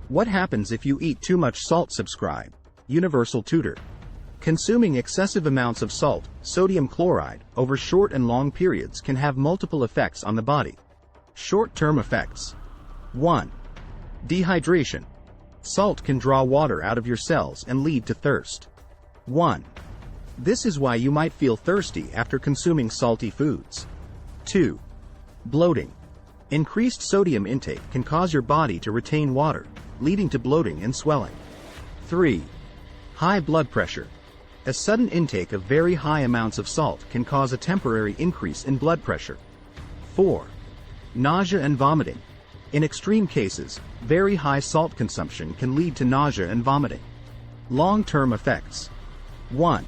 What happens if you eat too much salt? Subscribe. Universal Tutor. Consuming excessive amounts of salt, sodium chloride, over short and long periods can have multiple effects on the body. Short-term effects. 1. Dehydration. Salt can draw water out of your cells and lead to thirst. 1. This is why you might feel thirsty after consuming salty foods. 2. Bloating. Increased sodium intake can cause your body to retain water, leading to bloating and swelling. 3. High blood pressure. A sudden intake of very high amounts of salt can cause a temporary increase in blood pressure. 4. Nausea and vomiting. In extreme cases, very high salt consumption can lead to nausea and vomiting. Long-term effects. 1.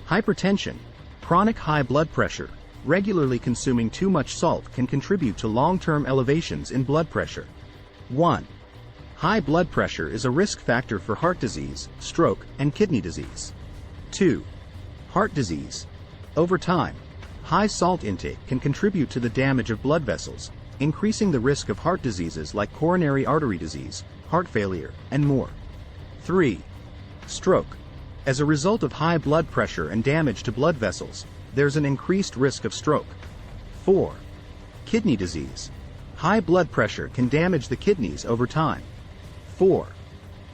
Hypertension. Chronic high blood pressure. Regularly consuming too much salt can contribute to long-term elevations in blood pressure. 1. High blood pressure is a risk factor for heart disease, stroke, and kidney disease. 2. Heart disease. Over time, high salt intake can contribute to the damage of blood vessels, increasing the risk of heart diseases like coronary artery disease, heart failure, and more. 3. Stroke. As a result of high blood pressure and damage to blood vessels, there's an increased risk of stroke. 4. Kidney disease. High blood pressure can damage the kidneys over time. 4.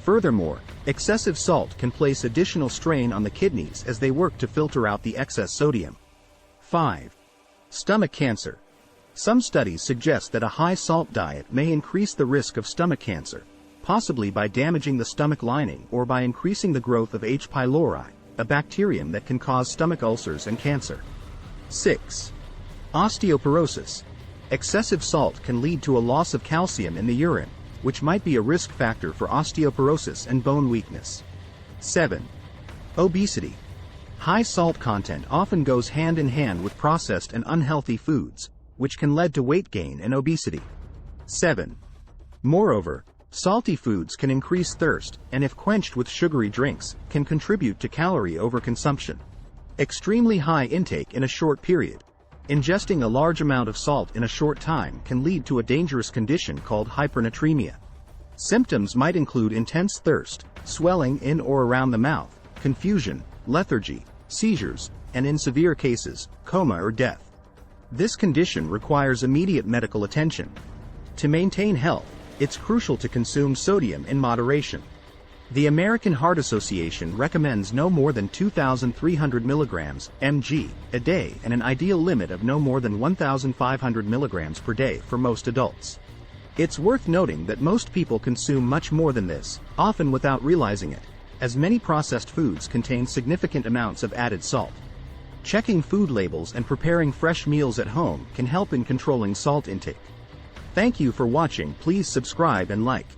Furthermore, excessive salt can place additional strain on the kidneys as they work to filter out the excess sodium. 5. Stomach cancer. Some studies suggest that a high salt diet may increase the risk of stomach cancer, possibly by damaging the stomach lining or by increasing the growth of H. pylori, a bacterium that can cause stomach ulcers and cancer. 6. Osteoporosis. Excessive salt can lead to a loss of calcium in the urine, which might be a risk factor for osteoporosis and bone weakness. 7. Obesity. High salt content often goes hand in hand with processed and unhealthy foods, which can lead to weight gain and obesity. 7. Moreover, salty foods can increase thirst, and if quenched with sugary drinks, can contribute to calorie overconsumption. Extremely high intake in a short period. Ingesting a large amount of salt in a short time can lead to a dangerous condition called hypernatremia. Symptoms might include intense thirst, swelling in or around the mouth, confusion, lethargy, seizures, and in severe cases, coma or death. This condition requires immediate medical attention. To maintain health, it's crucial to consume sodium in moderation. The American Heart Association recommends no more than 2,300 mg (mg) a day and an ideal limit of no more than 1,500 mg per day for most adults. It's worth noting that most people consume much more than this, often without realizing it, as many processed foods contain significant amounts of added salt. Checking food labels and preparing fresh meals at home can help in controlling salt intake. Thank you for watching. Please subscribe and like.